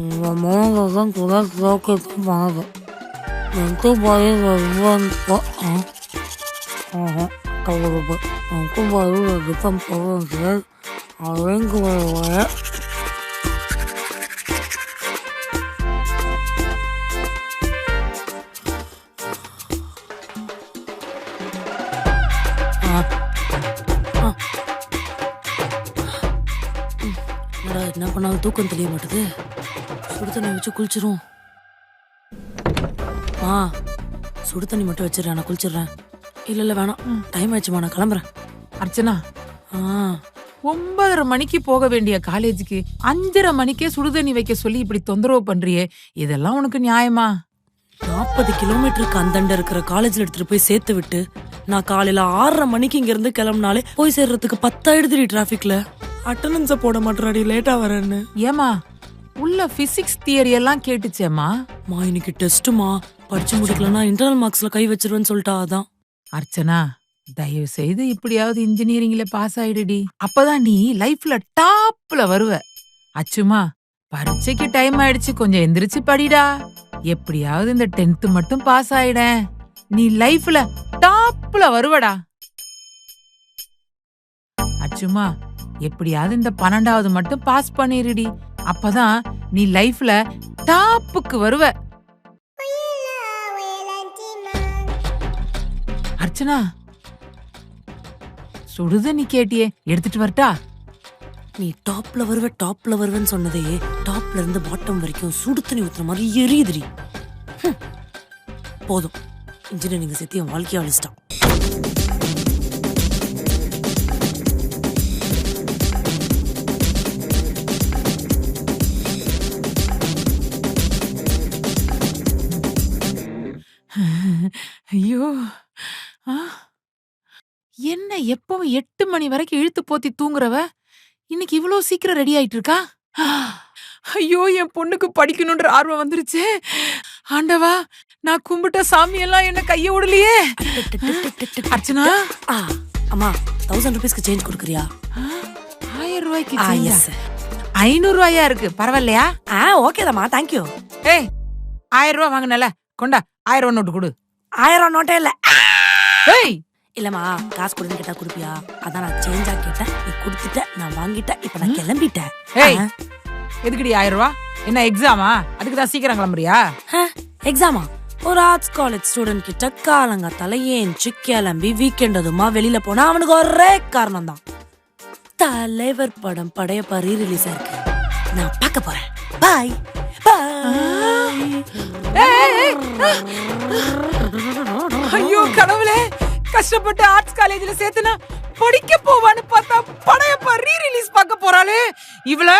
இந்த மோகம் கூட ரோக்கெட்டு பண்ணது எனக்கு போய் கவுருப்பு எனக்கு போய் டிஃபன் போகிறது அவங்க என்ன பண்ணாலும் தூக்கம் தெரிய மாட்டுது. சுடு தண்ணி வச்சு குளிச்சிரும். சுடு தண்ணி மட்டும் வச்சிடறேன், நான் குளிச்சிடுறேன். இல்ல வேணாம், டைம் ஆயிடுச்சுமா, நான் கிளம்புறேன். அர்ச்சனா 9:30 மணிக்கு போக வேண்டிய காலேஜுக்கு 5:30 மணிக்கே சுடுதண்ணி வைக்க சொல்லி இப்படி தொந்தரவு பண்றியே, இதெல்லாம் உனக்கு நியாயமா? 40 கிலோமீட்டருக்கு அந்தண்ட இருக்கிற காலேஜ்ல எடுத்துட்டு போய் சேர்த்து விட்டு நான் காலையில 6:30 மணிக்கு இங்க இருந்து கிளம்பினாலே போய் சேர்றதுக்கு 10 ஆயிடுதுடி டிராபிக்ல. அட்டெண்டன்ஸ போட மாட்டேறாடி, லேட்டா வரேன்னு. ஏமா உள்ள பிசிக்ஸ் தியரி எல்லாம் கேட்டுச்சேம்மா. இன்னைக்கு டெஸ்ட்டுமா, படிச்சு முடிக்கலன்னா இன்டர்னல் மார்க்ஸ்ல கை வச்சிருவேன்னு சொல்லிட்டா. அதான். அர்ச்சனா, தயவு செய்து இப்படியாவது இன்ஜினியரிங்ல பாஸ் ஆயிடுடி, அப்பதான் நீ லைஃப்ல டாப்ல வருவ. அச்சுமா, பரீட்சைக்கு டைம் ஆயிடுச்சு, கொஞ்சம் எந்திரிச்சு படிடா. எப்படியாவது இந்த 10th மட்டும் பாஸ் ஆயிட, நீ லைஃப்ல டாப்ல வருவடா. அச்சுமா, எப்படியாவது இந்த 12வது மட்டும் பாஸ் பண்ணிருடி, அப்பதான் நீ லைஃப்ல டாப்புக்கு வருவ. அர்ச்சனா, சுடுதண்ணி கேட்டியே, எடுத்துட்டு வரட்டா? நீ டாப்ல வருவேன்னு சொன்னதே டாப்ல இருந்து பாட்டம் வரைக்கும் சுடு தண்ணி ஊத்துற மாதிரி எரியுதுடி. போதும், இன்ஜினியரிங் சேர்த்து என் வாழ்க்கையை அழிச்சிட்டான். ஐயோ, என்ன எப்பவும் 8 மணி வரைக்கும் இழுத்து போத்தி தூங்குறவ இன்னைக்கு இவ்வளவு சீக்கிரம் ரெடி ஆயிட்டு இருக்கா? ஐயோ, என் பொண்ணுக்கு படிக்கணும்ன்ற ஆர்வம் வந்துருச்சு. ஆண்டவா, நான் கும்பிட்ட சாமி எல்லாம் என்ன கைய விடலையே. அர்ச்சனா, அம்மா 1000 ரூபீஸ்க்கு சேஞ்ச் கொடுக்குறியா? 1000 ரூபாய்க்கு 500 ரூபாயா இருக்கு, பரவாயில்லையா? ஓகேதாம்மா, தேங்க்யூ. ஏய், 1000 ரூபாய் வாங்கினல, கொண்டா 1000 ரூபாய் நோட்டு கொடு. 1000 நோட்டே இல்ல. ஏய், இல்லம்மா, காசு கொடுன்னு கேட்டா குடுப்பியா? அதான் நான் சேஞ்சா கேட்டேன், நீ குடுத்துட்ட, நான் வாங்கிட்டேன், இப்ப நான் கிளம்பிட்டேன். ஏய், எதுக்குடி 1000 ரூபாய்? என்ன எக்ஸாமா? அதுக்குதான் சீக்கிரம் கிளம்புறியா? எக்ஸாமா? ஒரு ஆர்ட்ஸ் காலேஜ் ஸ்டூடெண்ட் கிட்ட காலங்காத்தால ஏஞ்சி கிளம்பி வீக்கெண்ட் அதுமா வெளியில போனா அவனுக்கு ஒரே காரணம் தான், தலைவர் படம் படையப்பா ரீ-ரிலீஸ் இருக்கு, நான் பார்க்க போறேன். பாய் ஐயோ கடவுளே, கஷ்டப்பட்டு ஆர்ட்ஸ் காலேஜ்ல சேர்த்துனா படிக்க போவான்னு பார்த்தா படையப்பா ரீ-ரிலீஸ் பார்க்க போறாளே இவள.